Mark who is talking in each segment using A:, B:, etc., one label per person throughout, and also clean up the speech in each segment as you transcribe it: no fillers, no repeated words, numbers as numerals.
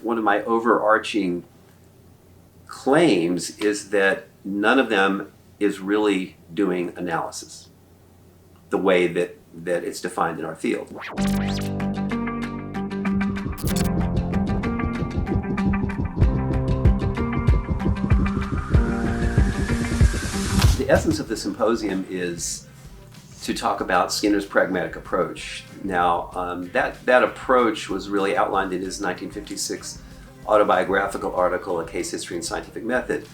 A: One of my overarching claims is that none of them is really doing analysis the way that it's defined in our field. The essence of the symposium is to talk about Skinner's pragmatic approach. Now, that approach was really outlined in his 1956 autobiographical article, A Case History and Scientific Method,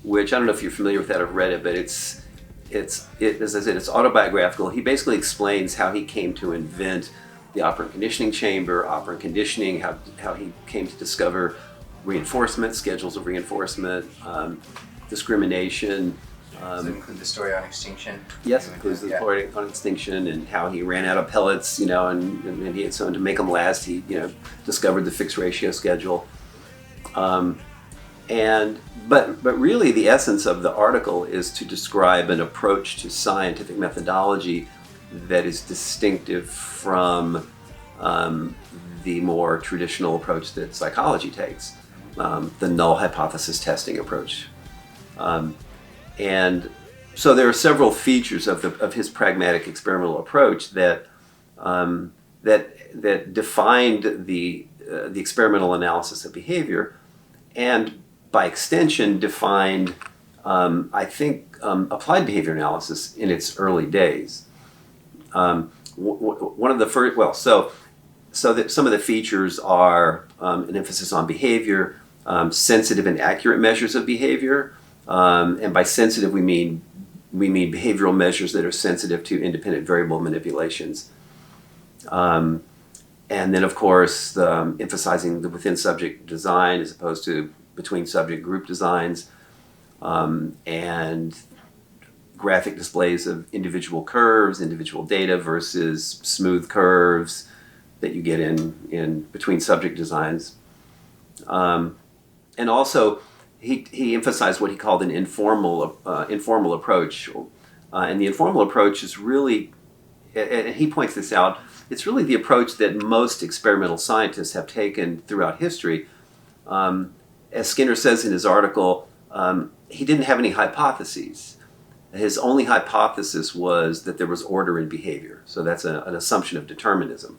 A: which I don't know if you're familiar with that or read it, but as I said, it's autobiographical. He basically explains how he came to invent the operant conditioning chamber, operant conditioning, how he came to discover reinforcement, schedules of reinforcement, discrimination.
B: Does it include the story on extinction?
A: Yes, it includes the story on extinction and how he ran out of pellets, and he had someone to make them last. He, discovered the fixed ratio schedule. But really the essence of the article is to describe an approach to scientific methodology that is distinctive from the more traditional approach that psychology takes, the null hypothesis testing approach. And so there are several features of his pragmatic experimental approach that defined the experimental analysis of behavior, and by extension defined, applied behavior analysis in its early days. One of the first, some of the features are an emphasis on behavior, sensitive and accurate measures of behavior. And by sensitive, we mean behavioral measures that are sensitive to independent variable manipulations. And then, of course, emphasizing the within-subject design as opposed to between-subject group designs, and graphic displays of individual curves, individual data versus smooth curves that you get in between-subject designs. And also, he emphasized what he called an informal approach, and the informal approach is really, and he points this out, it's really the approach that most experimental scientists have taken throughout history. As Skinner says in his article, he didn't have any hypotheses. His only hypothesis was that there was order in behavior. So that's an assumption of determinism.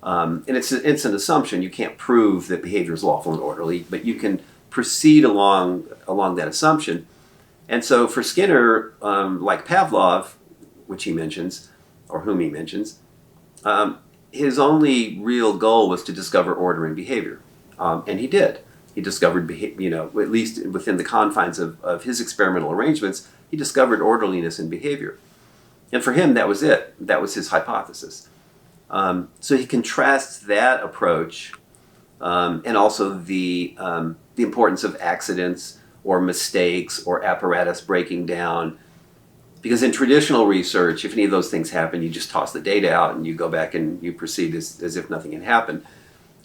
A: And it's an assumption. You can't prove that behavior is lawful and orderly, but you can proceed along that assumption. And so for Skinner, like Pavlov, which he mentions, or whom he mentions, his only real goal was to discover order in behavior. And he did. He discovered, at least within the confines of his experimental arrangements, he discovered orderliness in behavior. And for him, that was it. That was his hypothesis. So he contrasts that approach and also the importance of accidents or mistakes or apparatus breaking down. Because in traditional research, if any of those things happen, you just toss the data out and you go back and you proceed as if nothing had happened.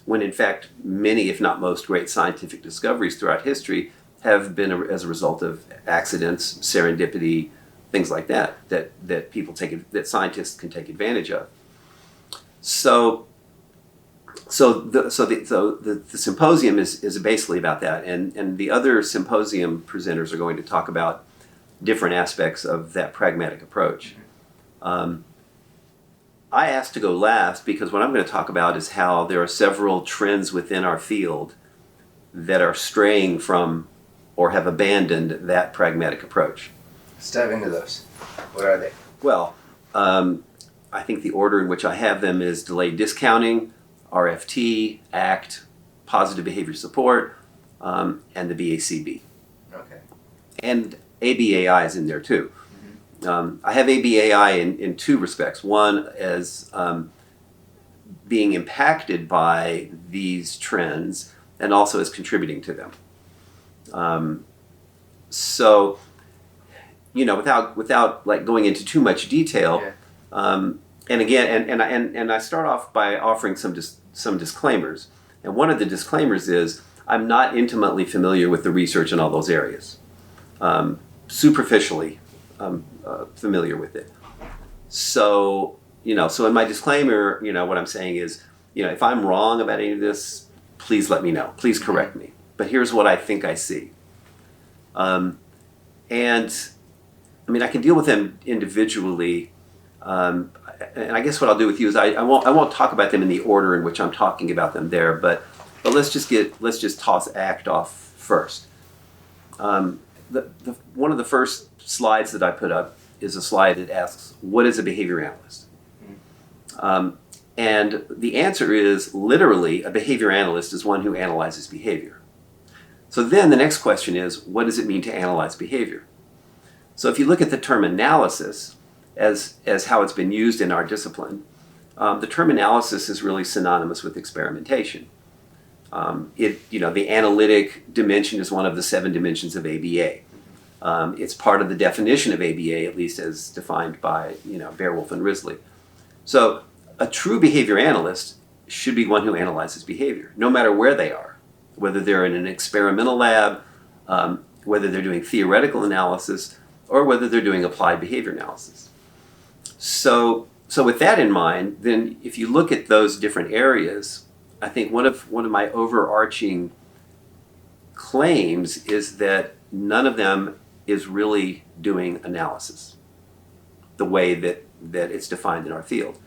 A: When in fact, many, if not most, great scientific discoveries throughout history have been as a result of accidents, serendipity, things like that that scientists can take advantage of. So the symposium is basically about that, and the other symposium presenters are going to talk about different aspects of that pragmatic approach. I asked to go last because what I'm going to talk about is how there are several trends within our field that are straying from or have abandoned that pragmatic approach.
B: Let's dive into those. What are they?
A: Well, I think the order in which I have them is delayed discounting, RFT, ACT, positive behavior support, and the BACB.
B: Okay.
A: And ABAI is in there too. I have ABAI in two respects. One as being impacted by these trends and also as contributing to them. So, without like going into too much detail, and again, and I start off by offering some disclaimers. And one of the disclaimers is I'm not intimately familiar with the research in all those areas. Superficially familiar with it. So in my disclaimer, what I'm saying is, if I'm wrong about any of this, please let me know. Please correct me. But here's what I think I see. And I mean, I can deal with them individually. And I guess what I'll do with you is I won't talk about them in the order in which I'm talking about them there. But let's just toss ACT off first. One of the first slides that I put up is a slide that asks, what is a behavior analyst? And the answer is literally a behavior analyst is one who analyzes behavior. So then the next question is, what does it mean to analyze behavior? So if you look at the term analysis as how it's been used in our discipline, the term analysis is really synonymous with experimentation. The analytic dimension is one of the 7 dimensions of ABA. It's part of the definition of ABA, at least as defined by Beowulf and Risley. So a true behavior analyst should be one who analyzes behavior, no matter where they are, whether they're in an experimental lab, whether they're doing theoretical analysis, or whether they're doing applied behavior analysis. So with that in mind, then if you look at those different areas, I think one of my overarching claims is that none of them is really doing analysis the way that it's defined in our field.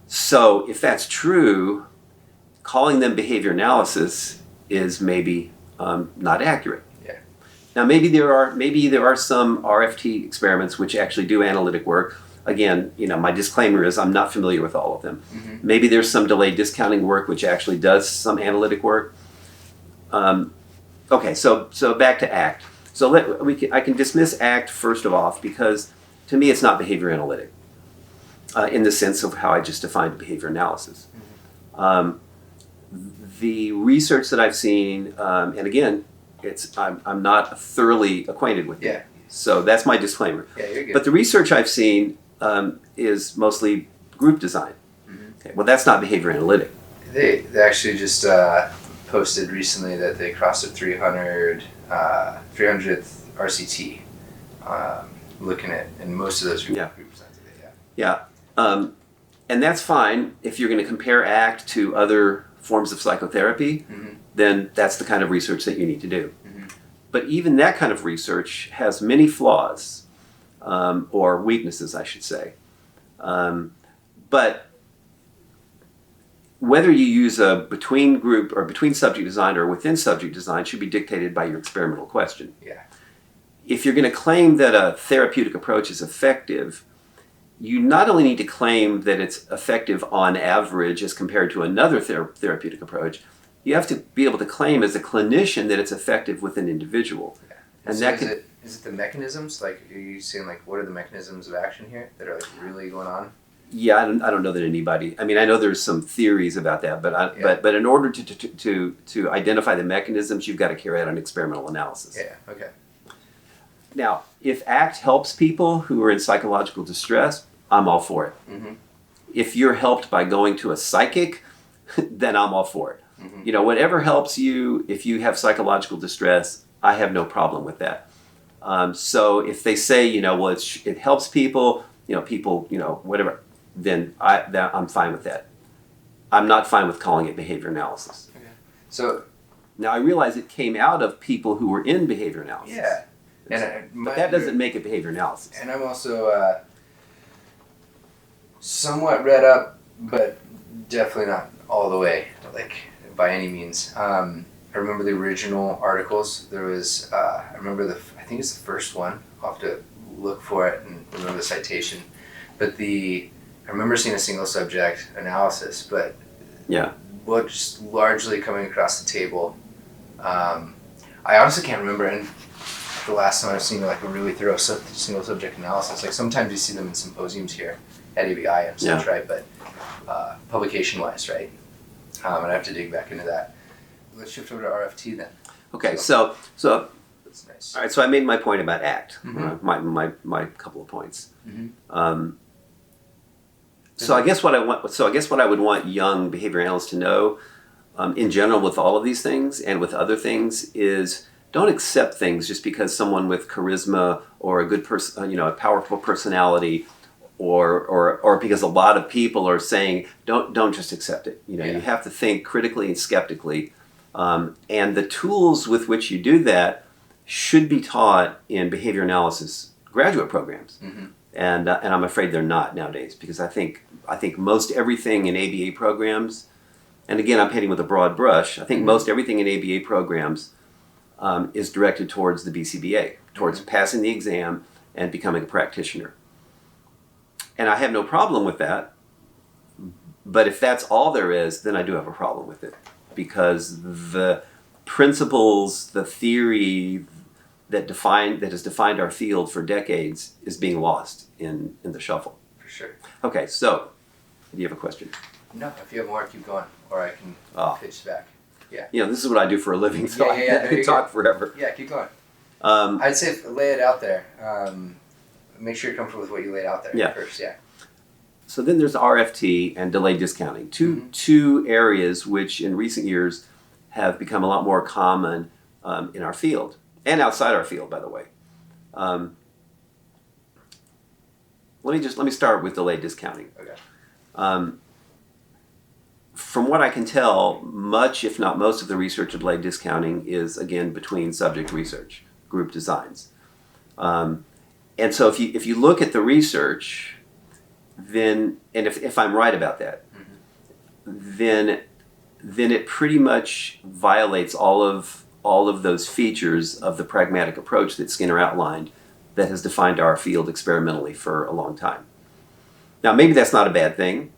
A: So if that's true, calling them behavior analysis is maybe not accurate.
B: Yeah.
A: Now maybe there are some RFT experiments which actually do analytic work. Again, my disclaimer is I'm not familiar with all of them. Mm-hmm. Maybe there's some delayed discounting work which actually does some analytic work. Okay, so back to ACT. So I can dismiss ACT first of all because to me it's not behavior analytic in the sense of how I just defined behavior analysis. Mm-hmm. The research that I've seen, and again, I'm not thoroughly acquainted with it.
B: Yeah.
A: So that's my disclaimer.
B: Yeah, you're good.
A: But the research I've seen is mostly group design. Mm-hmm. Okay, well, that's not behavior analytic.
B: They actually just posted recently that they crossed the 300th RCT, looking at, and most of those group designs today.
A: Yeah. And that's fine if you're going to compare ACT to other forms of psychotherapy, mm-hmm. then that's the kind of research that you need to do. Mm-hmm. But even that kind of research has many flaws, or weaknesses, I should say. But whether you use a between group or between subject design or within subject design should be dictated by your experimental question.
B: Yeah.
A: If you're going to claim that a therapeutic approach is effective, you not only need to claim that it's effective on average as compared to another therapeutic approach, you have to be able to claim as a clinician that it's effective with an individual.
B: Yeah.
A: And
B: so
A: that
B: is it the mechanisms? Like, are you saying, like, what are the mechanisms of action here that are, like, really going on?
A: Yeah, I don't know that anybody. I mean, I know there's some theories about that, but in order to identify the mechanisms, you've got to carry out an experimental analysis.
B: Yeah. Okay.
A: Now, if ACT helps people who are in psychological distress, I'm all for it. Mm-hmm. If you're helped by going to a psychic, then I'm all for it. Mm-hmm. Whatever helps you, if you have psychological distress, I have no problem with that. So if they say, it helps people, whatever, then I'm fine with that. I'm not fine with calling it behavior analysis.
B: Okay. So
A: now I realize it came out of people who were in behavior analysis.
B: Yeah.
A: But that doesn't make it behavior analysis.
B: And I'm also somewhat read up, but definitely not all the way, like, by any means. I remember the original articles. There was, I think it's the first one. I'll have to look for it and remember the citation. But I remember seeing a single subject analysis, but what's largely coming across the table, I honestly can't remember. And the last time I've seen like a really thorough single subject analysis, like sometimes you see them in symposiums here at ABAI and such, right? But publication wise, right? And I have to dig back into that. Let's shift over to RFT then.
A: Okay, so
B: that's nice.
A: All right, so I made my point about ACT.
B: Mm-hmm.
A: My couple of points.
B: Mm-hmm.
A: So I guess what I would want young behavior analysts to know, in general, with all of these things and with other things, is don't accept things just because someone with charisma or a good person, a powerful personality, or because a lot of people are saying don't just accept it. You know, you have to think critically and skeptically, and the tools with which you do that should be taught in behavior analysis graduate programs. And I'm afraid they're not nowadays, because I think most everything in ABA programs, and again I'm painting with a broad brush, I think most everything in ABA programs is directed towards the BCBA, towards passing the exam and becoming a practitioner. And I have no problem with that, but if that's all there is, then I do have a problem with it, because the principles, the theory that has defined our field for decades is being lost in the shuffle.
B: For sure.
A: Okay, so do you have a question?
B: No, if you have more, keep going, or I can pitch back. Yeah.
A: You know, this is what I do for a living, so I could talk forever.
B: Yeah, keep going. I'd say lay it out there. Make sure you're comfortable with what you laid out there first. Yeah.
A: So then there's RFT and delayed discounting, two areas which in recent years have become a lot more common in our field and outside our field, by the way. Let me start with delayed discounting.
B: Okay.
A: From what I can tell, much, if not most, of the research of delayed discounting is, again, between subject research, group designs. And so if you look at the research, then, and if I'm right about that, then it pretty much violates all of those features of the pragmatic approach that Skinner outlined that has defined our field experimentally for a long time. Now, maybe that's not a bad thing.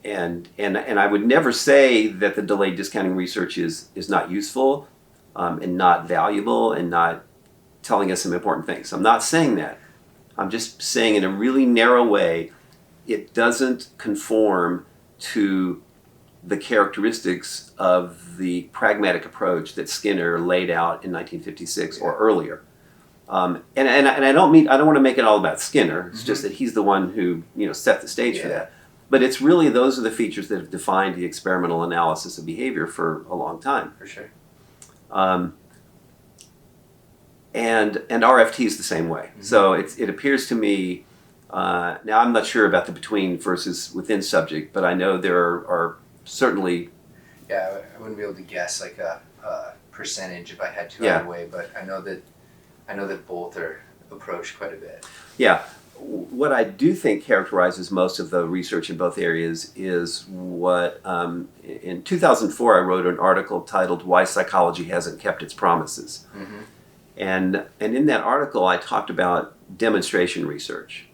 A: And I would never say that the delayed discounting research is not useful and not valuable and not telling us some important things. I'm not saying that. I'm just saying in a really narrow way, it doesn't conform to the characteristics of the pragmatic approach that Skinner laid out in 1956 or earlier. And I don't want to make it all about Skinner. It's just that he's the one who set the stage for that. But it's really, those are the features that have defined the experimental analysis of behavior for a long time.
B: For sure.
A: And RFT is the same way. So it appears to me, now I'm not sure about the between versus within subject, but I know there are certainly...
B: Yeah, I wouldn't be able to guess like a percentage if I had to either way, but I know that both are approached quite a bit.
A: Yeah. What I do think characterizes most of the research in both areas is what, in 2004, I wrote an article titled "Why Psychology Hasn't Kept Its Promises." And in that article, I talked about demonstration research.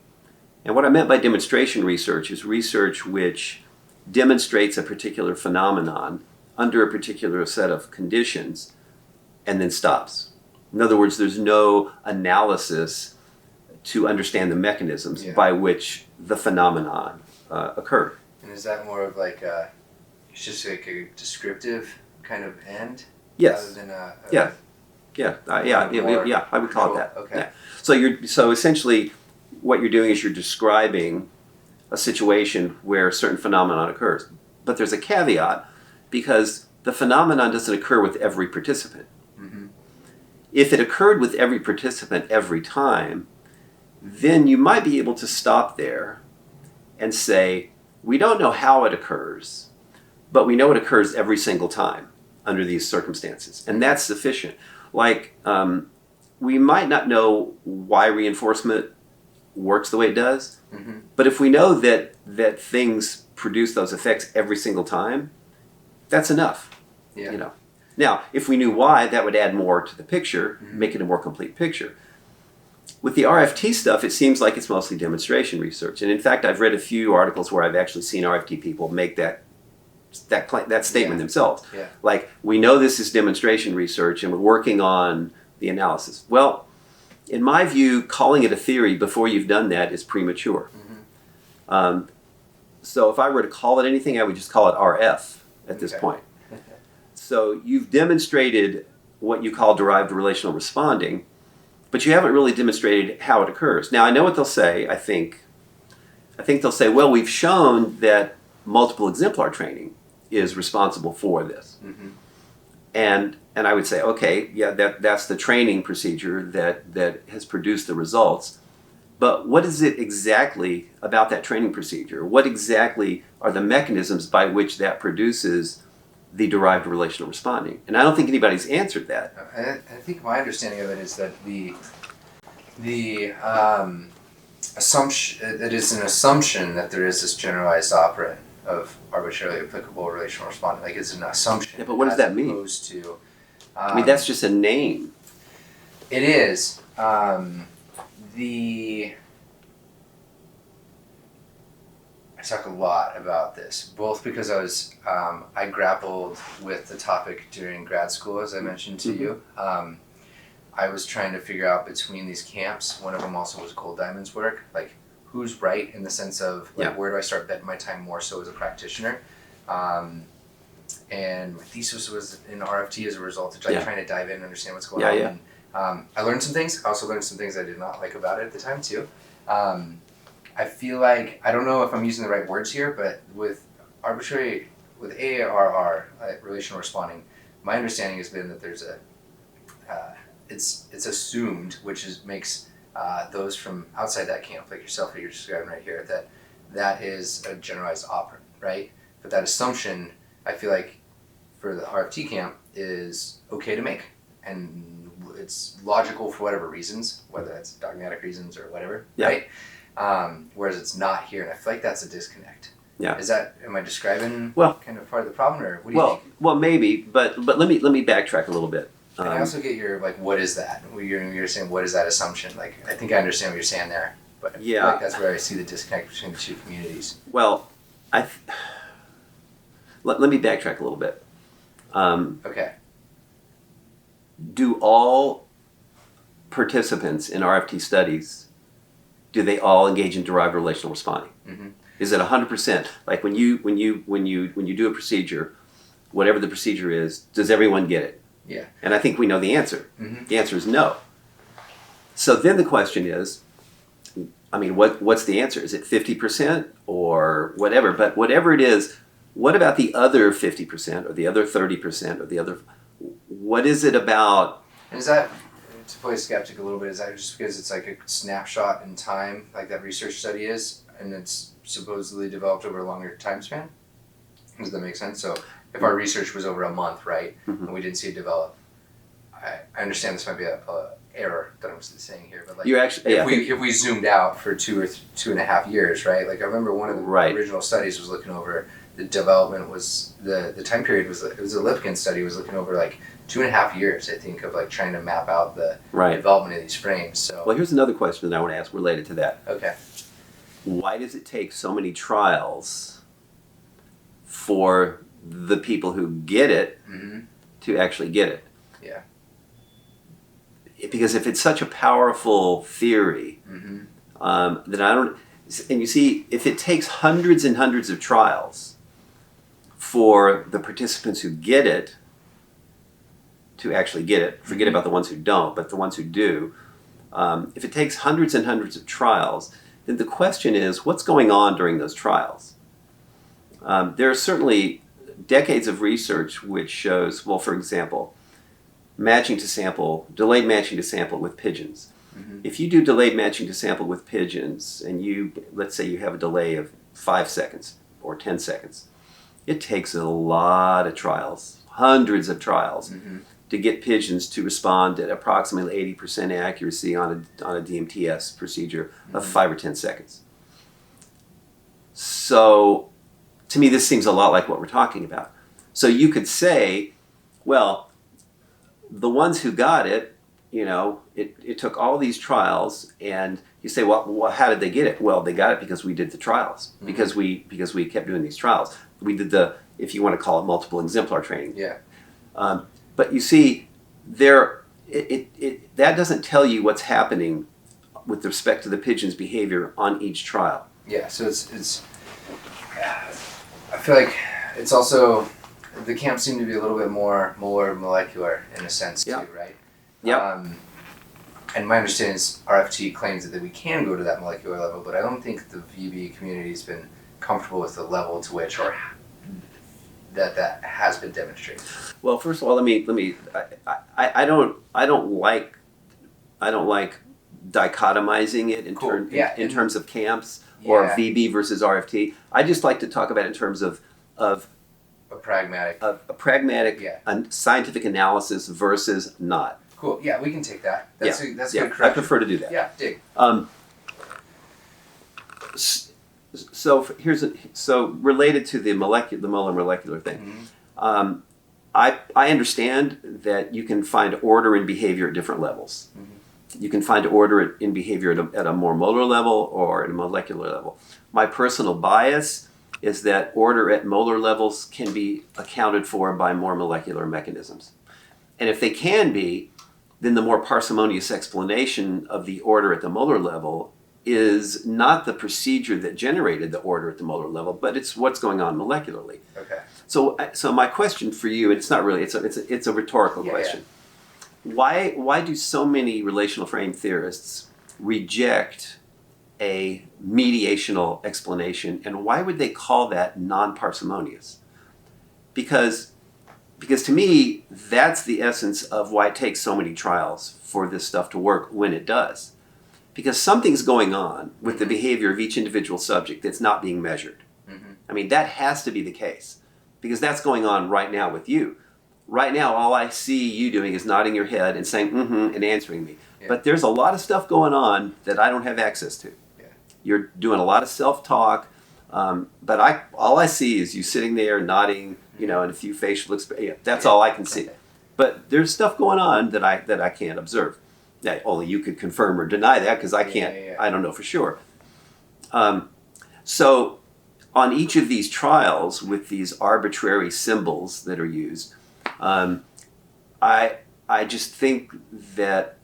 A: And what I meant by demonstration research is research which demonstrates a particular phenomenon under a particular set of conditions and then stops. In other words, there's no analysis to understand the mechanisms by which the phenomenon occurred.
B: And is that more of like it's just like a descriptive kind of end?
A: Yes.
B: Rather than
A: I would call it that.
B: Okay.
A: Yeah. So essentially, what you're doing is you're describing a situation where a certain phenomenon occurs, but there's a caveat, because the phenomenon doesn't occur with every participant. If it occurred with every participant every time, then you might be able to stop there and say, we don't know how it occurs, but we know it occurs every single time under these circumstances. And that's sufficient. Like, we might not know why reinforcement works the way it does, but if we know that things produce those effects every single time, that's enough.
B: Yeah.
A: Now, if we knew why, that would add more to the picture, make it a more complete picture. With the RFT stuff, it seems like it's mostly demonstration research. And in fact, I've read a few articles where I've actually seen RFT people make that statement themselves.
B: Yeah.
A: Like, we know this is demonstration research and we're working on the analysis. Well, in my view, calling it a theory before you've done that is premature. So if I were to call it anything, I would just call it RF at this point. So you've demonstrated what you call derived relational responding, but you haven't really demonstrated how it occurs. Now, I know what they'll say, I think they'll say, well, we've shown that multiple exemplar training is responsible for this. And I would say, okay, yeah, that's the training procedure that has produced the results. But what is it exactly about that training procedure? What exactly are the mechanisms by which that produces the derived relational responding? And I don't think anybody's answered that.
B: I think my understanding of it is that the assumption, it is an assumption that there is this generalized operant of arbitrarily applicable relational responding. Like, it's an assumption.
A: Yeah, but what does that mean?
B: Opposed to,
A: I mean, that's just a name.
B: it is. I talk a lot about this, both because I grappled with the topic during grad school, as I mentioned to you. I was trying to figure out between these camps. One of them also was Gold Diamond's work, like who's right in the sense of like where do I start betting my time more so as a practitioner. And my thesis was in RFT as a result of trying to dive in and understand what's going on. And, I learned some things. I also learned some things I did not like about it at the time too. I feel like, I don't know if I'm using the right words here, but with AARR, relational responding, my understanding has been that there's it's assumed, which makes those from outside that camp, like yourself that you're describing right here, that is a generalized operant, right? But that assumption, I feel like for the RFT camp is okay to make, and it's logical for whatever reasons, whether that's dogmatic reasons or whatever, right? Whereas it's not here, and I feel like that's a disconnect.
A: Yeah.
B: Am I describing kind of part of the problem, or what do you think?
A: Well, maybe, but let me backtrack a little bit.
B: And I also get your, like, what is that? You're saying, what is that assumption? Like, I think I understand what you're saying there, but I feel like that's where I see the disconnect between the two communities.
A: Well, let me backtrack a little bit.
B: Okay.
A: Do all participants in RFT studies, do they all engage in derived relational responding?
B: Mm-hmm.
A: Is it 100%? Like when you do a procedure, whatever the procedure is, does everyone get it?
B: Yeah.
A: And I think we know the answer.
B: Mm-hmm.
A: The answer is no. So then the question is, I mean, what's the answer? Is it 50% or whatever? But whatever it is, what about the other 50% or the other 30% or the other? What is it about?
B: And is that, to play skeptic a little bit, is that just because it's like a snapshot in time, like that research study is, and it's supposedly developed over a longer time span? Does that make sense? So if our research was over a month, right, and we didn't see it develop, I understand this might be a error that I'm saying here, but like
A: you actually,
B: if we zoomed out for 2.5 years, right? Like I remember one of the original studies was looking over the development was the time period was, it was a Lipkin study, was looking over like 2.5 years, I think, of like trying to map out the development of these frames. So
A: well, here's another question that I want to ask related to that.
B: Okay.
A: Why does it take so many trials for the people who get it to actually get it?
B: Yeah.
A: Because if it's such a powerful theory, then I don't. And you see, if it takes hundreds and hundreds of trials for the participants who get it to actually get it, forget about the ones who don't, but the ones who do, if it takes hundreds and hundreds of trials, then the question is, what's going on during those trials? There are certainly decades of research which shows, well, for example, delayed matching to sample with pigeons. If you do delayed matching to sample with pigeons, and let's say you have a delay of 5 seconds or 10 seconds, it takes a lot of trials, hundreds of trials, to get pigeons to respond at approximately 80% accuracy on a DMTS procedure of 5 or 10 seconds. So, to me, this seems a lot like what we're talking about. So you could say, well, the ones who got it, it took all these trials, and you say, well, how did they get it? Well, they got it because we did the trials, because we kept doing these trials. We did if you want to call it, multiple exemplar training.
B: Yeah.
A: But you see, that doesn't tell you what's happening with respect to the pigeon's behavior on each trial.
B: Yeah. So it's. I feel like it's also, the camps seem to be a little bit more molecular in a sense too, right?
A: Yeah.
B: And my understanding is RFT claims that we can go to that molecular level, but I don't think the VB community has been comfortable with the level to which, or that has been demonstrated.
A: Well, first of all, let me. I don't like dichotomizing it in,
B: Cool.
A: in terms of camps or
B: Yeah.
A: VB versus RFT. I just like to talk about it in terms of
B: A pragmatic.
A: a pragmatic
B: Yeah.
A: scientific analysis versus not.
B: Cool. Yeah, we can take that. That's a good
A: I
B: correction.
A: prefer to do that.
B: Yeah, dig.
A: So related to the molar molecular thing,
B: Mm-hmm.
A: I understand that you can find order in behavior at different levels.
B: Mm-hmm.
A: You can find order in behavior at a more molar level or at a molecular level. My personal bias is that order at molar levels can be accounted for by more molecular mechanisms. And if they can be, then the more parsimonious explanation of the order at the molar level is not the procedure that generated the order at the molar level, but it's what's going on molecularly.
B: Okay.
A: So my question for you, and it's not really, it's a rhetorical question. Why do so many relational frame theorists reject a mediational explanation, and why would they call that non-parsimonious? Because to me, that's the essence of why it takes so many trials for this stuff to work when it does. Because something's going on with the behavior of each individual subject that's not being measured.
B: Mm-hmm.
A: I mean, that has to be the case, because that's going on right now with you. Right now, all I see you doing is nodding your head and saying, mm-hmm, and answering me.
B: Yeah.
A: But there's a lot of stuff going on that I don't have access to.
B: Yeah.
A: You're doing a lot of self-talk, but all I see is you sitting there nodding, and a few facial expressions. Yeah, that's all I can see. But there's stuff going on that I can't observe. That only you could confirm or deny that, because I can't. I don't know for sure. So on each of these trials with these arbitrary symbols that are used, I just think that,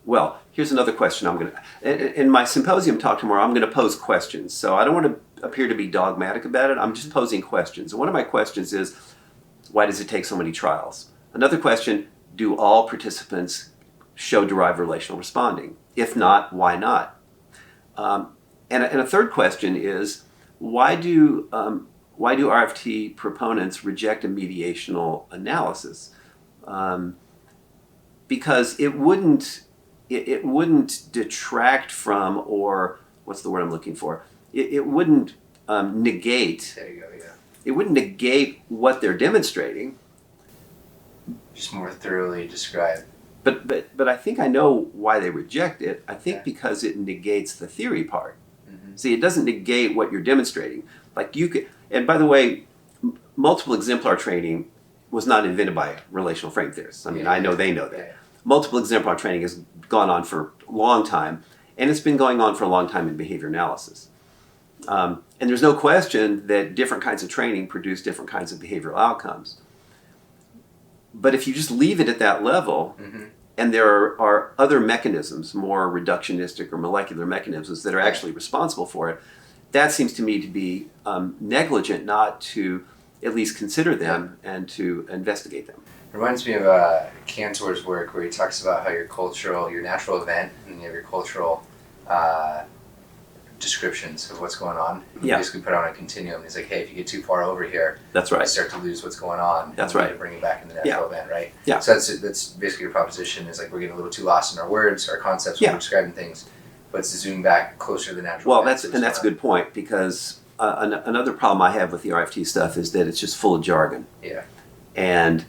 A: well, here's another question I'm going to, in my symposium talk tomorrow, I'm going to pose questions. So I don't want to appear to be dogmatic about it. I'm just posing questions. And one of my questions is, why does it take so many trials? Another question, do all participants show derived relational responding? If not, why not? And a third question is, why do RFT proponents reject a mediational analysis? Because it wouldn't detract from, or what's the word I'm looking for? It wouldn't negate.
B: There you go. Yeah.
A: It wouldn't negate what they're demonstrating.
B: Just more thoroughly describe.
A: But I think I know why they reject it. I think
B: Okay.
A: because it negates the theory part.
B: Mm-hmm.
A: See, it doesn't negate what you're demonstrating. Like you could, and by the way, multiple exemplar training was not invented by relational frame theorists. I mean, I know they know that.
B: Yeah.
A: Multiple exemplar training has gone on for a long time, and it's been going on for a long time in behavior analysis. And there's no question that different kinds of training produce different kinds of behavioral outcomes. But if you just leave it at that level,
B: Mm-hmm.
A: and there are other mechanisms, more reductionistic or molecular mechanisms that are actually responsible for it, that seems to me to be negligent not to at least consider them and to investigate them.
B: Reminds me of Cantor's work, where he talks about how your natural event, and then you have your cultural descriptions of what's going on. You basically put on a continuum. He's like, hey, if you get too far over here,
A: That's right.
B: you start to lose what's going on.
A: That's
B: and you
A: right.
B: need to bring it back in the natural event, right?
A: Yeah.
B: So that's basically your proposition, is like we're getting a little too lost in our words, our concepts when we're describing things. But to zoom back closer to the natural
A: Well,
B: event.
A: that's a good point, because another problem I have with the RFT stuff is that it's just full of jargon.
B: Yeah.
A: And,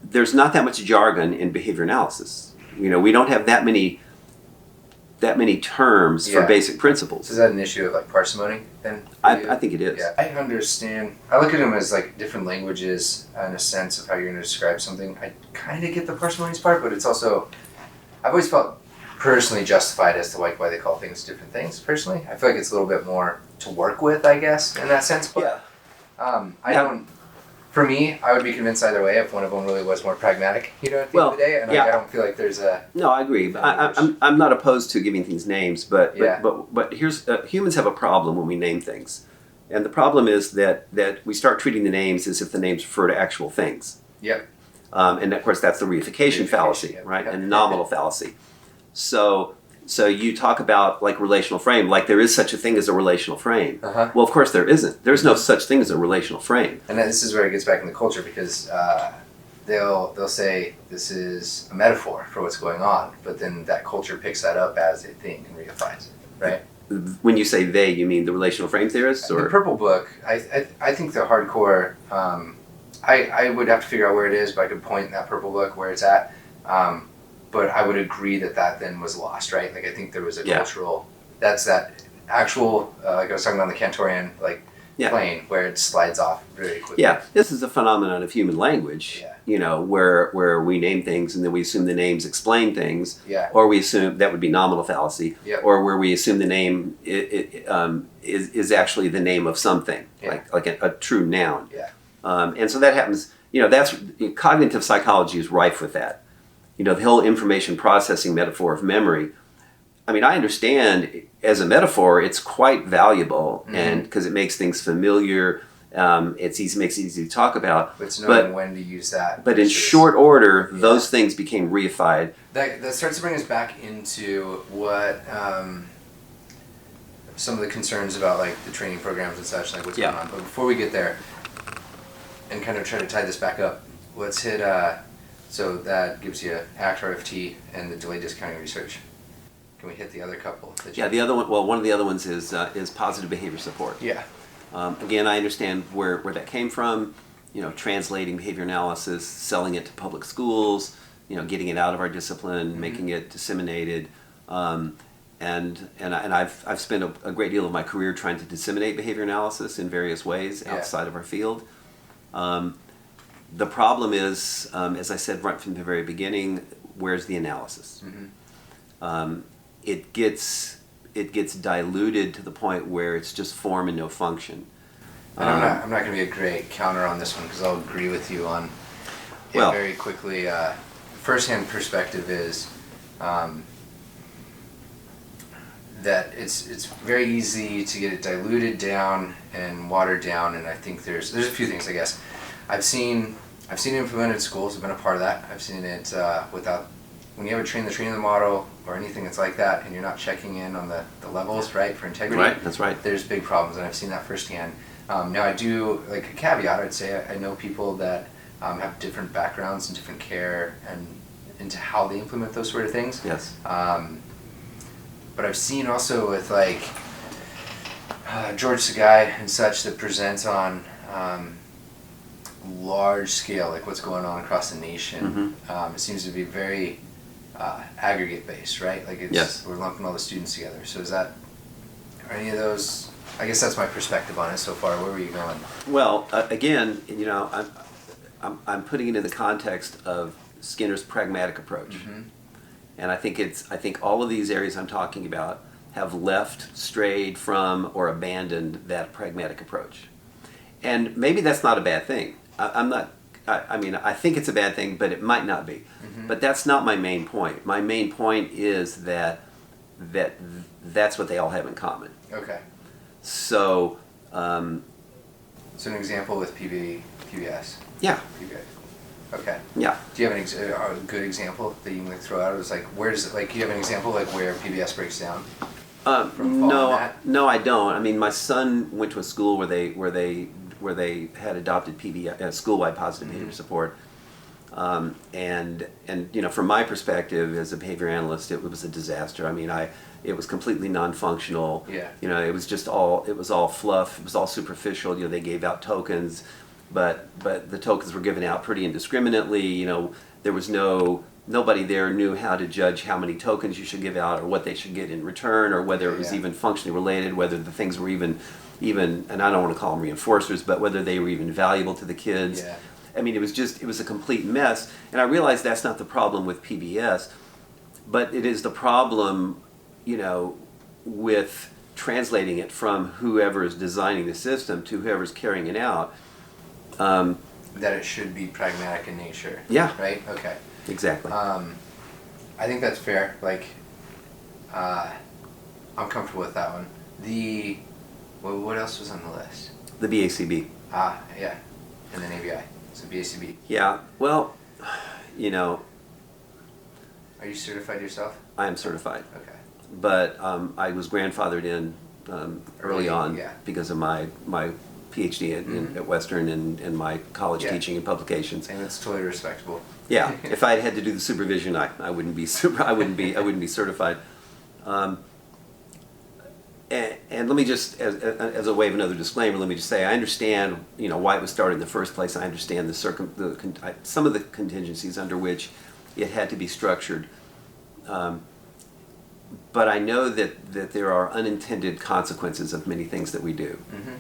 A: there's not that much jargon in behavior analysis. We don't have that many terms for basic principles.
B: So is that an issue of like parsimony then?
A: I think it is.
B: Yeah, I understand. I look at them as like different languages in a sense of how you're going to describe something. I kind of get the parsimonious part, but it's also, I've always felt personally justified as to like why they call things different things. Personally, I feel like it's a little bit more to work with, I guess, in that sense. But I don't. For me, I would be convinced either way if one of them really was more pragmatic, at the end of the day. And I don't feel like there's a...
A: No, I agree. I'm not opposed to giving things names, but here's humans have a problem when we name things. And the problem is that we start treating the names as if the names refer to actual things.
B: Yep.
A: And of course, that's the reification fallacy, right?
B: Yep.
A: And nominal fallacy. So you talk about like relational frame, like there is such a thing as a relational frame.
B: Uh-huh.
A: Well, of course there isn't. There's no such thing as a relational frame.
B: And this is where it gets back in the culture, because they'll say this is a metaphor for what's going on, but then that culture picks that up as a thing and reifines it, right?
A: When you say they, you mean the relational frame theorists, or
B: the Purple Book? I think the hardcore. I would have to figure out where it is, but I could point in that Purple Book where it's at. But I would agree that then was lost, right? Like I think there was a cultural. That's that actual. Like I was talking about the Cantorian plane where it slides off very quickly.
A: Yeah, this is a phenomenon of human language.
B: Yeah.
A: You know, where we name things and then we assume the names explain things.
B: Yeah.
A: Or we assume that would be nominal fallacy.
B: Yeah.
A: Or where we assume the name is actually the name of something, like a true noun.
B: Yeah.
A: And so that happens. You know, that's cognitive psychology is rife with that. You know, the whole information processing metaphor of memory. I mean, I understand as a metaphor, it's quite valuable, and because it makes things familiar, makes it easy to talk about.
B: It's knowing when to use that.
A: But in short order, those things became reified.
B: That starts to bring us back into what some of the concerns about like the training programs and such, like what's going on. But before we get there, and kind of try to tie this back up, let's hit. So that gives you ACT, RFT, and the delayed discounting research. Can we hit the other couple?
A: The other one. Well, one of the other ones is positive behavior support.
B: Yeah.
A: Again, I understand where that came from. You know, translating behavior analysis, selling it to public schools. You know, getting it out of our discipline, making it disseminated. And I've spent a great deal of my career trying to disseminate behavior analysis in various ways outside of our field. The problem is, as I said right from the very beginning, where's the analysis? It gets diluted to the point where it's just form and no function.
B: And I'm not going to be a great counter on this one because I'll agree with you on it very quickly. First-hand perspective is that it's very easy to get it diluted down and watered down, and I think there's a few things, I guess. I've seen it implemented in schools. I've been a part of that. I've seen it without, when you have a training the model or anything that's like that, and you're not checking in on the levels, right, for integrity.
A: Right, that's right.
B: There's big problems, and I've seen that firsthand. Now I do, like a caveat, I'd say I know people that have different backgrounds and different care and into how they implement those sort of things.
A: Yes.
B: But I've seen also with like George Sagai and such that present on large scale, like what's going on across the nation. It seems to be very aggregate based, right? Like we're lumping all the students together. So are any of those? I guess that's my perspective on it so far. Where were you going?
A: Well, again, you know, I'm putting it in the context of Skinner's pragmatic approach, and I think all of these areas I'm talking about have left, strayed from, or abandoned that pragmatic approach, and maybe that's not a bad thing. I think it's a bad thing, but it might not be. But that's not my main point. My main point is that's what they all have in common.
B: Okay.
A: So.
B: So an example with PBS.
A: Yeah.
B: PBS. Okay.
A: Yeah.
B: Do you have a good example that you can throw out? It was like, where does it, like, do you have an example like where PBS breaks down?
A: No, I don't. I mean, my son went to a school where they had adopted PBS, school-wide positive behavior support, and you know, from my perspective as a behavior analyst, it was a disaster. I mean, it was completely non-functional.
B: Yeah. You
A: know, it was all fluff. It was all superficial. You know, they gave out tokens, but the tokens were given out pretty indiscriminately. You know, there was nobody there knew how to judge how many tokens you should give out or what they should get in return, or whether it was even functionally related, whether the things were even, and I don't want to call them reinforcers, but whether they were even valuable to the kids.
B: Yeah.
A: I mean, it was a complete mess. And I realized that's not the problem with PBS, but it is the problem, you know, with translating it from whoever is designing the system to whoever's carrying it out.
B: That it should be pragmatic in nature.
A: Yeah.
B: Right? Okay.
A: Exactly.
B: I think that's fair. Like, I'm comfortable with that one. What else was on the list?
A: The BACB.
B: Yeah. And then ABAI. So BACB.
A: Yeah. Well, you know.
B: Are you certified yourself?
A: I am certified.
B: Okay.
A: But I was grandfathered in early on because of my PhD at Western and my college teaching and publications.
B: And it's totally respectable.
A: Yeah, if I had to do the supervision, I wouldn't be I wouldn't be certified. And let me just, as a way of another disclaimer, let me just say I understand, why it was started in the first place. I understand some of the contingencies under which it had to be structured. But I know that there are unintended consequences of many things that we do. Mm-hmm.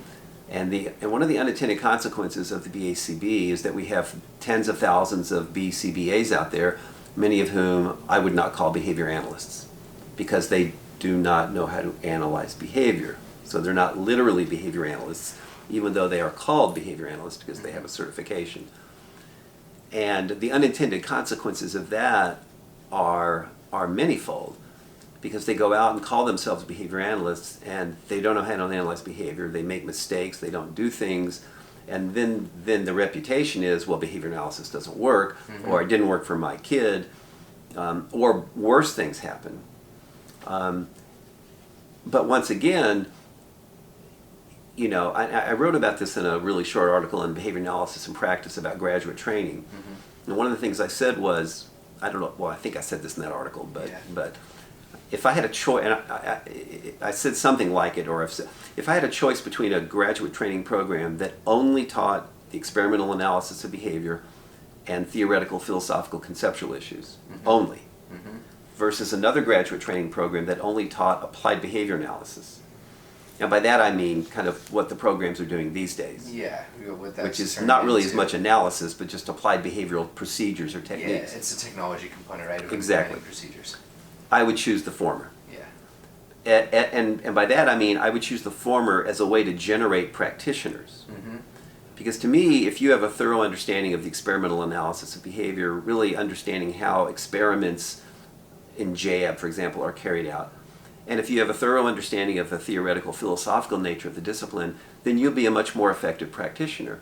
A: And one of the unintended consequences of the BACB is that we have tens of thousands of BCBAs out there, many of whom I would not call behavior analysts, because they do not know how to analyze behavior. So they're not literally behavior analysts, even though they are called behavior analysts because they have a certification. And the unintended consequences of that are manifold, because they go out and call themselves behavior analysts and they don't know how to analyze behavior, they make mistakes, they don't do things, and then the reputation is, well, behavior analysis doesn't work, or it didn't work for my kid, or worse things happen. But once again, I wrote about this in a really short article in Behavior Analysis and Practice about graduate training. And one of the things I said was, I don't know, well, I think I said this in that article, but if I had a choice, and I said something like it, or if I had a choice between a graduate training program that only taught the experimental analysis of behavior and theoretical, philosophical, conceptual issues, only, versus another graduate training program that only taught applied behavior analysis. And by that I mean kind of what the programs are doing these days.
B: Yeah,
A: which is not really as much analysis, but just applied behavioral procedures or techniques.
B: Yeah, it's a technology component, right? Of
A: Exactly.
B: Procedures.
A: I would choose the former.
B: Yeah.
A: And by that I mean I would choose the former as a way to generate practitioners. Because to me, if you have a thorough understanding of the experimental analysis of behavior, really understanding how experiments in JAB, for example, are carried out, and if you have a thorough understanding of the theoretical, philosophical nature of the discipline, then you'll be a much more effective practitioner,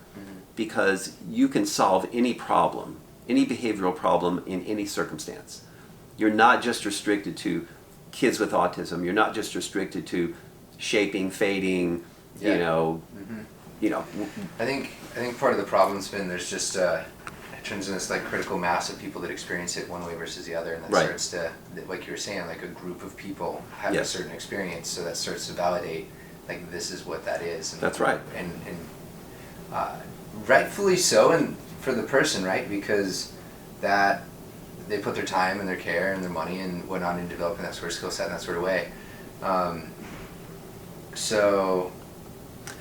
A: because you can solve any problem, any behavioral problem in any circumstance. You're not just restricted to kids with autism. You're not just restricted to shaping, fading,
B: I think part of the problem's been there's just it turns into this like critical mass of people that experience it one way versus the other, and that starts to, like you were saying, like a group of people have a certain experience, so that starts to validate like this is what that is. And,
A: that's right.
B: And rightfully so, and for the person, right, because that they put their time and their care and their money and whatnot in developing that sort of skill set in that sort of way.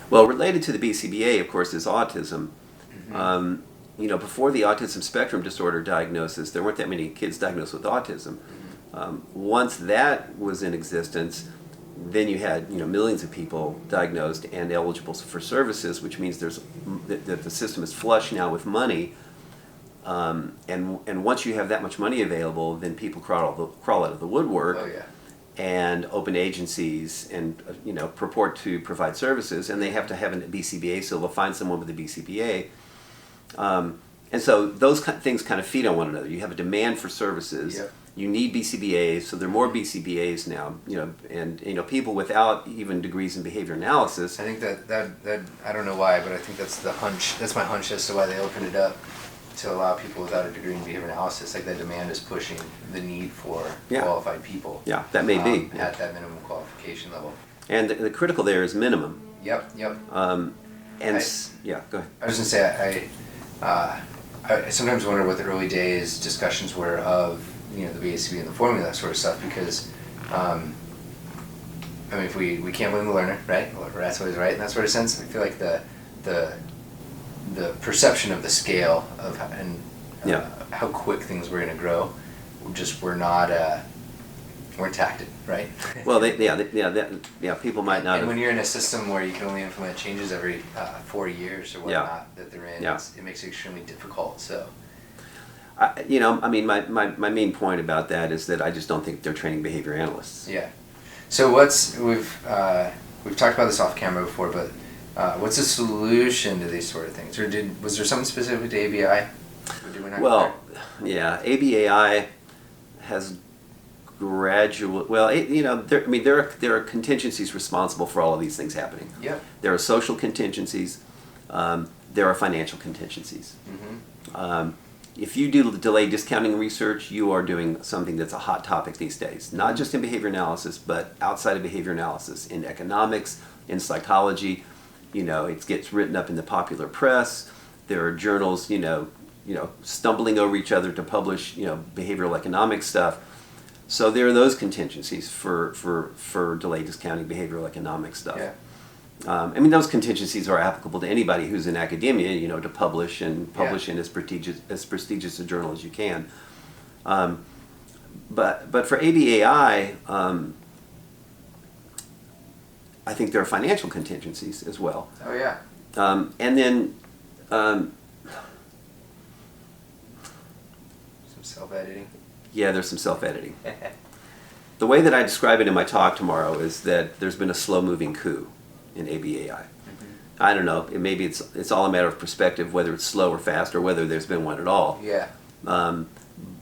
A: Well, related to the BCBA, of course, is autism. Before the autism spectrum disorder diagnosis, there weren't that many kids diagnosed with autism. Once that was in existence, then you had millions of people diagnosed and eligible for services, which means that the system is flush now with money. And once you have that much money available, then people crawl out of the woodwork.
B: Oh, yeah.
A: And open agencies and purport to provide services, and they have to have a BCBA, so they'll find someone with a BCBA. And so those things kind of feed on one another. You have a demand for services.
B: Yep.
A: You need BCBAs, so there are more BCBAs now. And people without even degrees in behavior analysis.
B: I think that I don't know why, but I think that's the hunch. That's my hunch as to why they opened it up to allow people without a degree in behavior analysis. Like that demand is pushing the need for qualified people.
A: Yeah, that may be
B: at that minimum qualification level.
A: And the critical there is minimum.
B: Yep.
A: Go ahead.
B: I was gonna say I sometimes wonder what the early days discussions were of the BACB and the formula, that sort of stuff, because if we can't blame the learner, right? Or that's always right in that sort of sense. I feel like the perception of the scale of how quick things were going to grow just weren't tacted, right?
A: Well, people might not.
B: And when you're in a system where you can only implement changes every 4 years or whatnot that they're in, it makes it extremely difficult. So,
A: my main point about that is that I just don't think they're training behavior analysts.
B: Yeah. So we've talked about this off camera before, but what's the solution to these sort of things? Or was there something specific to ABAI?
A: ABAI has there are contingencies responsible for all of these things happening.
B: Yeah.
A: There are social contingencies, there are financial contingencies.
B: Mm-hmm.
A: If you do delay discounting research, you are doing something that's a hot topic these days, not just in behavior analysis, but outside of behavior analysis, in economics, in psychology. It gets written up in the popular press. There are journals, stumbling over each other to publish, behavioral economics stuff. So there are those contingencies for delay discounting behavioral economics stuff.
B: Yeah.
A: Those contingencies are applicable to anybody who's in academia, to publish in as prestigious a journal as you can. But for ABAI, I think there are financial contingencies as well.
B: Oh yeah.
A: And then
B: Some self-editing.
A: yeah, there's some self-editing. The way that I describe it in my talk tomorrow is that there's been a slow-moving coup in ABAI.
B: Mm-hmm.
A: I don't know. Maybe it's all a matter of perspective, whether it's slow or fast, or whether there's been one at all.
B: Yeah.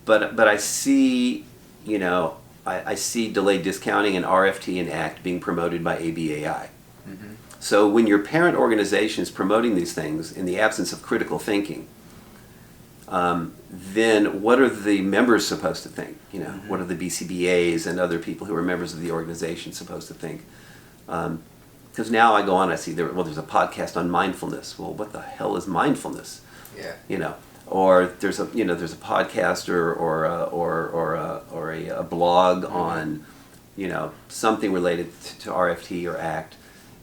A: But I see, I see delayed discounting and RFT and ACT being promoted by ABAI.
B: Mm-hmm.
A: So when your parent organization is promoting these things in the absence of critical thinking, then what are the members supposed to think?
B: Mm-hmm.
A: What are the BCBAs and other people who are members of the organization supposed to think? Because now I go on, I see there's a podcast on mindfulness. Well, what the hell is mindfulness?
B: Yeah.
A: Or there's a podcast or a blog
B: Mm-hmm.
A: on something related to RFT or ACT.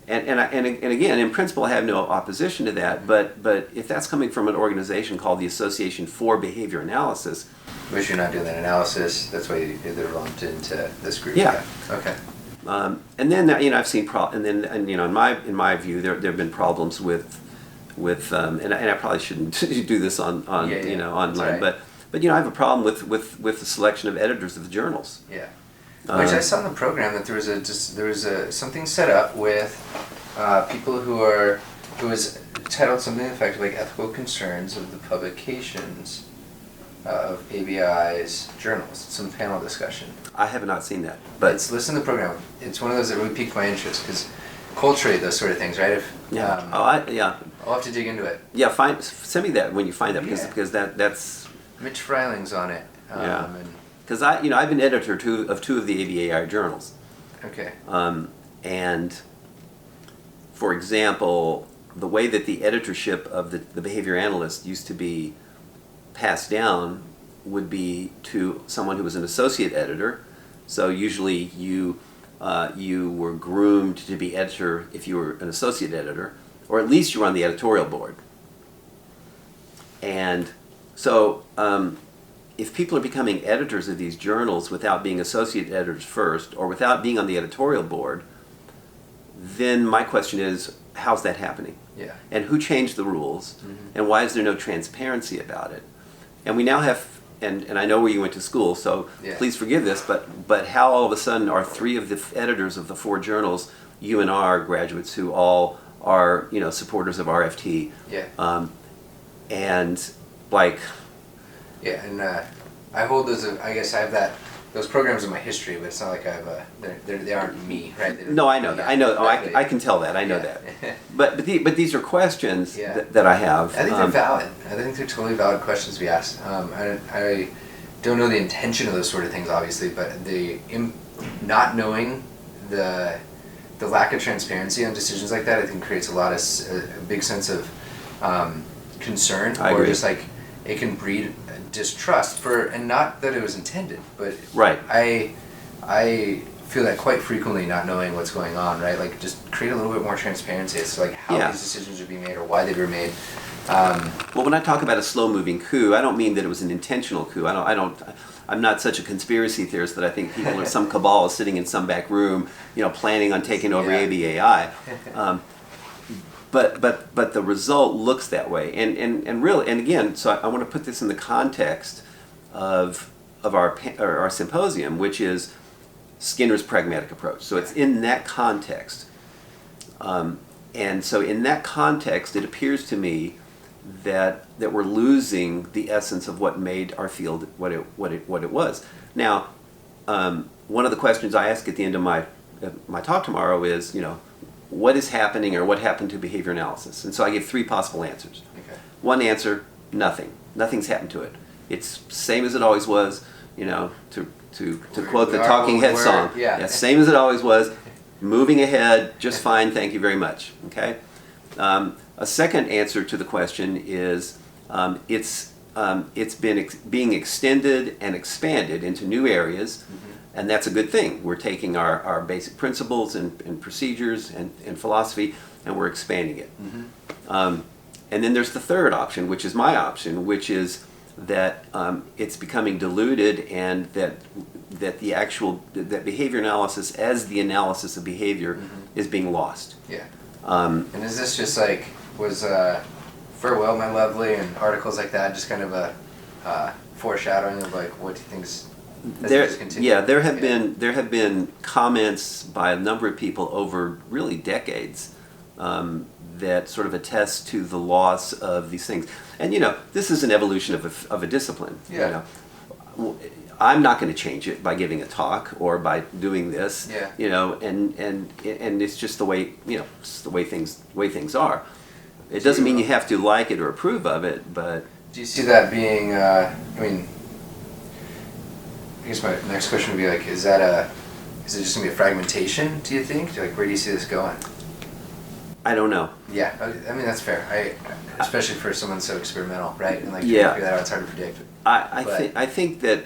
A: And again, in principle, I have no opposition to that. But if that's coming from an organization called the Association for Behavior Analysis,
B: Wish you're not doing that analysis. That's why they're lumped into this group.
A: Yeah.
B: Okay.
A: and then I've seen in my view there have been problems with and I probably shouldn't do this on online,
B: right.
A: but I have a problem with the selection of editors of the journals.
B: Yeah. Which I saw in the program that there was something set up with people who was titled something effective like ethical concerns of the publications of ABAI's journals. Some panel discussion.
A: I have not seen that, but
B: Listen to the program. It's one of those that really piqued my interest because culturally those sort of things, right? I'll have to dig into it.
A: Yeah, send me that when you find that because that's
B: Mitch Freiling's on it.
A: because I've been editor of two of the ABAI journals.
B: Okay.
A: And for example, the way that the editorship of the behavior analyst used to be passed down would be to someone who was an associate editor. So usually you were groomed to be editor if you were an associate editor, or at least you were on the editorial board. And so if people are becoming editors of these journals without being associate editors first, or without being on the editorial board, then my question is, how's that happening?
B: Yeah.
A: And who changed the rules?
B: Mm-hmm.
A: And why is there no transparency about it? And we now have, and I know where you went to school, so please forgive this, but how all of a sudden are three of the editors of the four journals UNR graduates who all are supporters of RFT?
B: Yeah.
A: And like.
B: Yeah, and I hold those. I guess I have those programs in my history, but it's not like I have they aren't me, right?
A: No, I know that. I know. I can tell that. I know that. But these are questions that I have.
B: I think they're valid. I think they're totally valid questions we ask. I don't know the intention of those sort of things, obviously, but not knowing the lack of transparency on decisions like that, I think creates a big sense of concern,
A: I agree.
B: Just like it can breed distrust and not that it was intended, but
A: right.
B: I feel that quite frequently, not knowing what's going on, right? Like just create a little bit more transparency as to like how these decisions are being made or why they were made.
A: Well, when I talk about a slow-moving coup, I don't mean that it was an intentional coup. I'm not such a conspiracy theorist that I think people or some cabal is sitting in some back room, planning on taking over ABAI. But the result looks that way, and really, and again, so I want to put this in the context of our symposium, which is Skinner's pragmatic approach. So it's in that context, and so in that context, it appears to me that we're losing the essence of what made our field what it was. Now, one of the questions I ask at the end of my talk tomorrow is, what is happening or what happened to behavior analysis? And so I give 3 possible answers.
B: Okay.
A: One answer, nothing. Nothing's happened to it. It's same as it always was, you know, to quote the Talking Heads song.
B: Yeah.
A: Same as it always was, moving ahead, just fine, thank you very much. Okay? A second answer to the question is it's being extended and expanded into new areas, and that's a good thing. We're taking our basic principles and procedures and philosophy, and we're expanding it. And then there's the third option, which is my option, which is that it's becoming diluted, and that behavior analysis as the analysis of behavior is being lost.
B: Yeah. And is this just like, was Farewell My Lovely and articles like that just kind of a foreshadowing of like what do you think's
A: there have been comments by a number of people over really decades that sort of attest to the loss of these things. And you know, this is an evolution of a discipline.
B: Yeah.
A: You know, I'm not going to change it by giving a talk or by doing this.
B: Yeah.
A: You know, and it's just the way, you know, it's the way things are. It doesn't mean you have to like it or approve of it, but
B: do you see that being? I mean, I guess my next question would be like, is it just gonna be a fragmentation? Do you think? Like, where do you see this going?
A: I don't know.
B: Yeah, I mean that's fair. Especially for someone so experimental, right? And like,
A: yeah,
B: trying to figure that out, it's hard to predict.
A: I think that.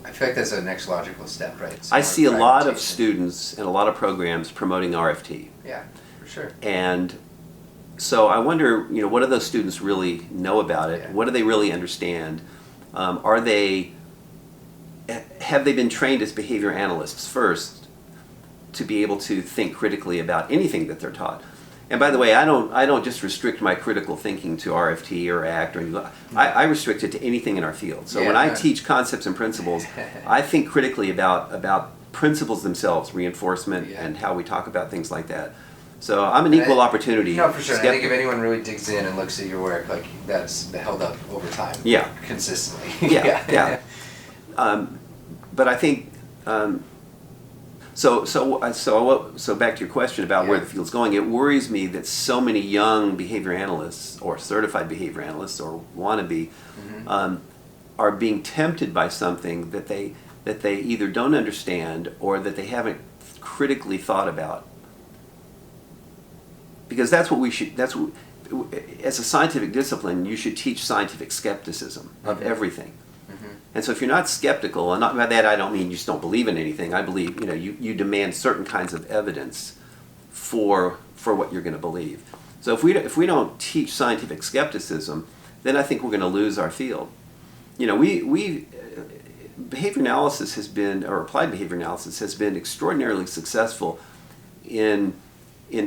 B: I feel like that's the next logical step, right?
A: I see a lot of students and a lot of programs promoting RFT.
B: Yeah, for sure.
A: And so I wonder, you know, what do those students really know about it?
B: Yeah.
A: What do they really understand? Have they been trained as behavior analysts first to be able to think critically about anything that they're taught? And by the way, I don't just restrict my critical thinking to RFT or ACT or anything. I restrict it to anything in our field. So when I teach concepts and principles, I think critically about principles themselves, reinforcement, and how we talk about things like that. So I'm an equal opportunity.
B: No, for sure. I think if anyone really digs in and looks at your work, like that's held up over time.
A: Yeah.
B: Consistently.
A: Yeah. But I think. So back to your question about where the field's going, it worries me that so many young behavior analysts or certified behavior analysts or wannabe are being tempted by something that they either don't understand or that they haven't critically thought about. Because that's what we should. As a scientific discipline, you should teach scientific skepticism of everything. And so if you're not skeptical, and not by that I don't mean you just don't believe in anything. I believe, you know, you demand certain kinds of evidence for what you're going to believe. So if we don't teach scientific skepticism, then I think we're going to lose our field. You know, behavior analysis has been, or applied behavior analysis has been extraordinarily successful in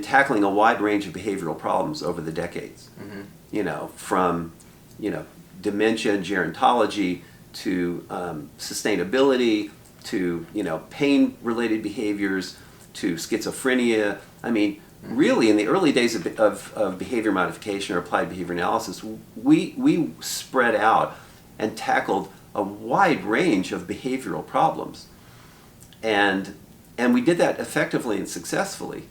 A: tackling a wide range of behavioral problems over the decades. You know, from, you know, dementia and gerontology to sustainability, to, you know, pain-related behaviors, to schizophrenia. I mean, really, in the early days of behavior modification or applied behavior analysis, we spread out and tackled a wide range of behavioral problems, and we did that effectively and successfully.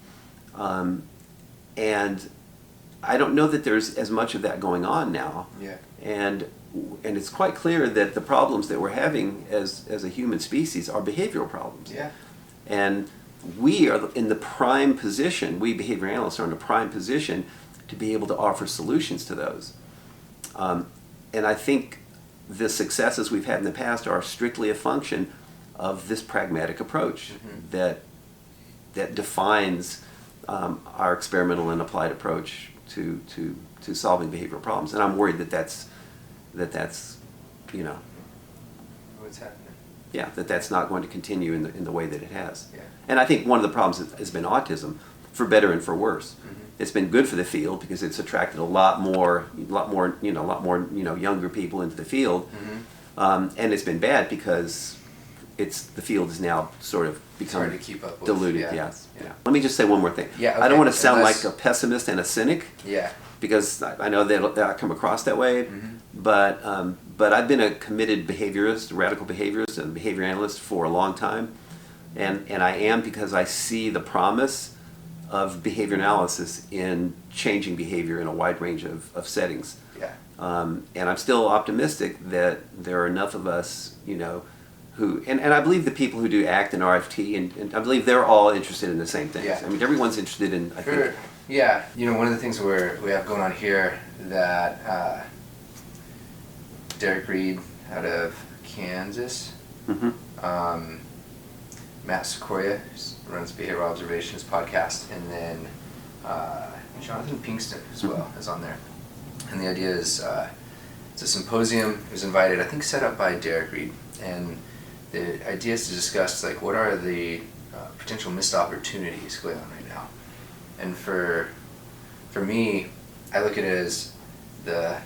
A: And I don't know that there's as much of that going on now.
B: Yeah.
A: And it's quite clear that the problems that we're having as a human species are behavioral problems.
B: Yeah.
A: And we are in the prime position, we behavior analysts are in a prime position to be able to offer solutions to those. And I think the successes we've had in the past are strictly a function of this pragmatic approach that defines our experimental and applied approach to solving behavioral problems. And I'm worried that's you know,
B: what's happening?
A: Yeah, that's not going to continue in the way that it has.
B: Yeah.
A: And I think one of the problems has been autism, for better and for worse. It's been good for the field because it's attracted a lot more younger people into the field, and it's been bad because the field is now sort of become
B: hard to keep up with.
A: diluted.
B: Yeah.
A: Let me just say one more thing.
B: Yeah, okay.
A: I don't want to sound like a pessimist and a cynic.
B: Yeah.
A: Because I know that I come across that way, but I've been a committed behaviorist, radical behaviorist, and behavior analyst for a long time, and I am because I see the promise of behavior analysis in changing behavior in a wide range of settings.
B: Yeah.
A: And I'm still optimistic that there are enough of us, who, and I believe the people who do ACT and RFT, and I believe they're all interested in the same things.
B: Yeah.
A: I mean, everyone's interested in, I think.
B: Yeah. One of the things we have going on here that Derek Reed out of Kansas, Matt Sequoia runs Behavioral Observations podcast, and then Jonathan Pinkston as well is on there. And the idea is it's a symposium. It was invited, I think, set up by Derek Reed, and the idea is to discuss like what are the potential missed opportunities going on right now. And for me, I look at it as the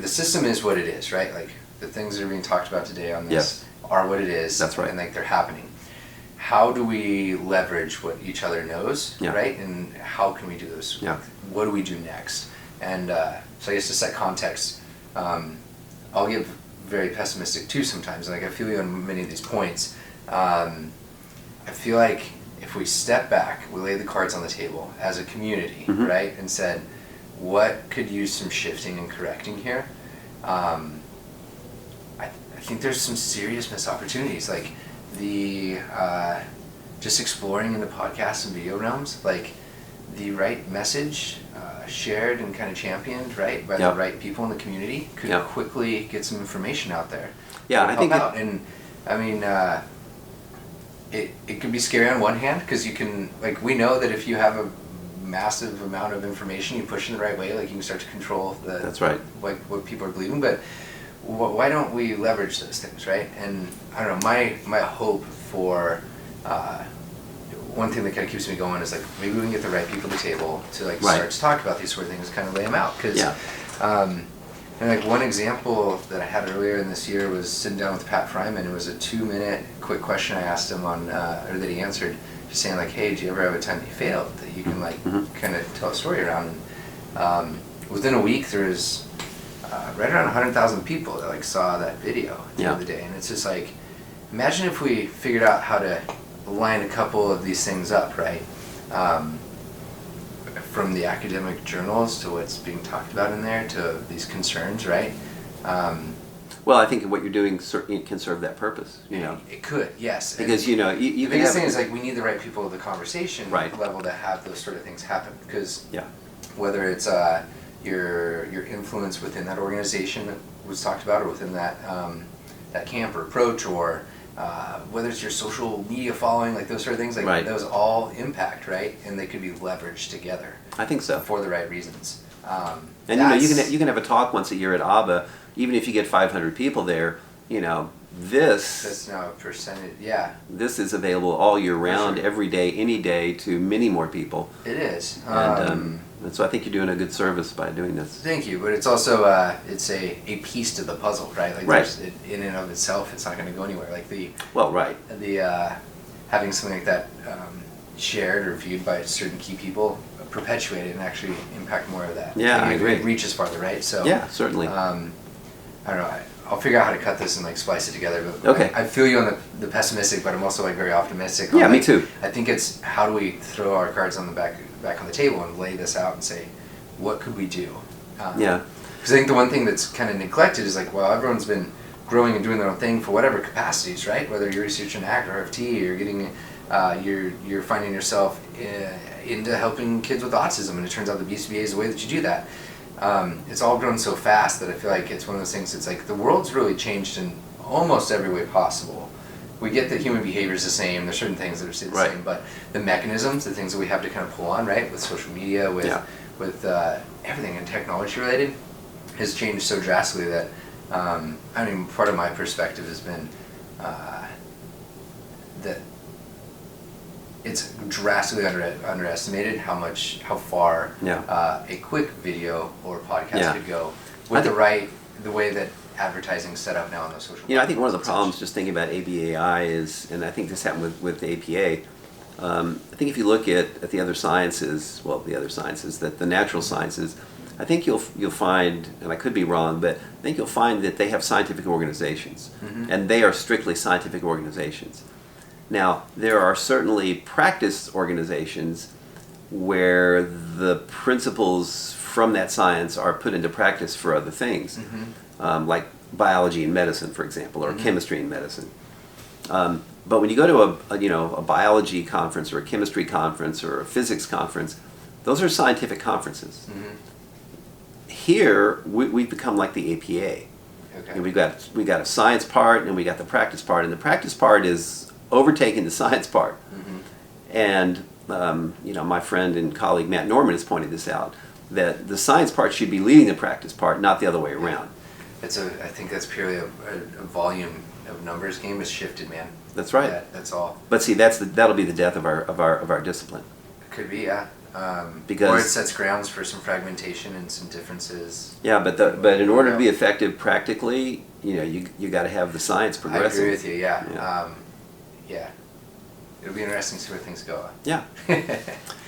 B: system is what it is, right? Like the things that are being talked about today on this are what it is.
A: That's right.
B: And like they're happening. How do we leverage what each other knows, right? And how can we do this?
A: Yeah.
B: What do we do next? And so I guess to set context, I'll get very pessimistic too sometimes. Like I feel you on many of these points. I feel like if we step back, we lay the cards on the table as a community, right, and said, what could use some shifting and correcting here? I think there's some serious missed opportunities. Like the just exploring in the podcast and video realms, like the right message shared and kind of championed, right, by the right people in the community could quickly get some information out there.
A: Yeah, I think
B: and I mean, it could be scary on one hand because you can, like, we know that if you have a massive amount of information, you push in the right way, like you can start to control the.
A: That's right.
B: Like what people are believing, but why don't we leverage those things, right? And I don't know, my hope for one thing that kind of keeps me going is like maybe we can get the right people at the table to like start to talk about these sort of things, kind of lay them out. Because and like one example that I had earlier in this year was sitting down with Pat Fryman. It was a 2-minute quick question I asked him on, or that he answered, just saying like, hey, do you ever have a time that you failed that you can like kind of tell a story around? And within a week there was right around 100,000 people that like saw that video at the end of the day. And it's just like, imagine if we figured out how to line a couple of these things up, right? From the academic journals to what's being talked about in there to these concerns, right?
A: Well, I think what you're doing can serve that purpose.
B: It could, yes.
A: Because
B: and
A: you
B: the biggest thing is like we need the right people at the conversation
A: Right.
B: level to have those sort of things happen. Because
A: Yeah.
B: whether it's your influence within that organization that was talked about, or within that that camp or approach, or whether it's your social media following, like those sort of things, like
A: Right.
B: those all impact, right? And they could be leveraged together.
A: I think so.
B: For the right reasons.
A: And you can have a talk once a year at ABAI, even if you get 500 people there. This
B: that's now a percentage.
A: This is available all year round, every day, any day, to many more people.
B: It is.
A: And so I think you're doing a good service by doing this.
B: Thank you, but it's also it's a piece to the puzzle, right? Like
A: Right.
B: in and of itself, it's not going to go anywhere. Like the having something like that shared or viewed by certain key people, perpetuate it and actually impact more of that.
A: Yeah,
B: like
A: I agree.
B: It reaches farther, right? So
A: Yeah, certainly.
B: I don't know. I'll figure out how to cut this and like splice it together. But
A: Okay.
B: I feel you on the pessimistic, but I'm also like very optimistic.
A: Yeah,
B: on,
A: me
B: like,
A: too.
B: I think it's how do we throw our cards on the back on the table and lay this out and say, what could we do?
A: Yeah.
B: Because I think the one thing that's kind of neglected is like, well, everyone's been growing and doing their own thing for whatever capacities, right? Whether you're researching ACT or RFT, or getting, you're finding yourself into helping kids with autism, and it turns out the BCBA is the way that you do that. It's all grown so fast that I feel like it's one of those things. It's like the world's really changed in almost every way possible. We get that human behavior is the same. There's certain things that are still the same, but the mechanisms, the things that we have to kind of pull on, right, with social media, with everything and technology related, has changed so drastically that I mean, part of my perspective has been that it's drastically underestimated how far a quick video or podcast could go with the way that advertising's set up now on those social media.
A: I think one of the problems just thinking about ABAI is, and I think this happened with the APA, I think if you look at the other sciences, that the natural sciences, I think you'll find, and I could be wrong, but I think you'll find that they have scientific organizations, and they are strictly scientific organizations. Now, there are certainly practice organizations where the principles from that science are put into practice for other things, like biology and medicine, for example, or chemistry and medicine. But when you go to a biology conference or a chemistry conference or a physics conference, those are scientific conferences. Here, we've become like the APA.
B: Okay.
A: And we've got a science part and we got the practice part, and the practice part is overtaking the science part. And my friend and colleague Matt Norman has pointed this out, that the science part should be leading the practice part, not the other way around.
B: I think that's purely a volume of numbers game has shifted, man.
A: That's right.
B: That's all.
A: But see, that'll be the death of our discipline.
B: It could be, yeah.
A: Because
B: or it sets grounds for some fragmentation and some differences.
A: Yeah, but in order to be effective practically, you got to have the science progressing.
B: I agree with you. Yeah. Yeah. It'll be interesting to see where things go.
A: Yeah.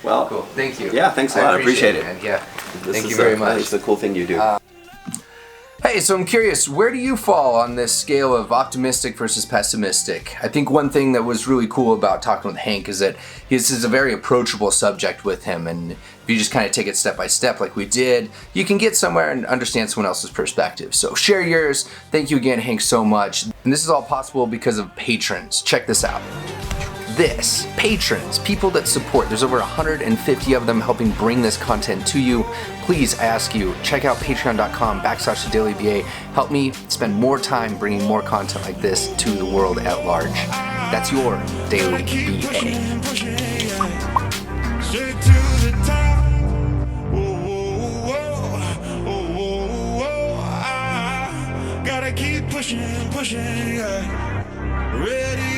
A: Well.
B: Cool. Thank you.
A: Yeah. Thanks a lot. I appreciate it.
B: Man. Yeah. Thank you very much.
A: It's the cool thing you do.
B: Hey, so I'm curious, where do you fall on this scale of optimistic versus pessimistic? I think one thing that was really cool about talking with Hank is that this is a very approachable subject with him, and if you just kind of take it step by step like we did, you can get somewhere and understand someone else's perspective. So share yours. Thank you again, Hank, so much. And this is all possible because of patrons. Check this out. Patrons, people that support. There's over 150 of them helping bring this content to you. Please, I ask you, check out patreon.com/thedailyba. Help me spend more time bringing more content like this to the world at large. That's your Daily BA.
C: Straight to the top. I gotta keep pushing, yeah. Ready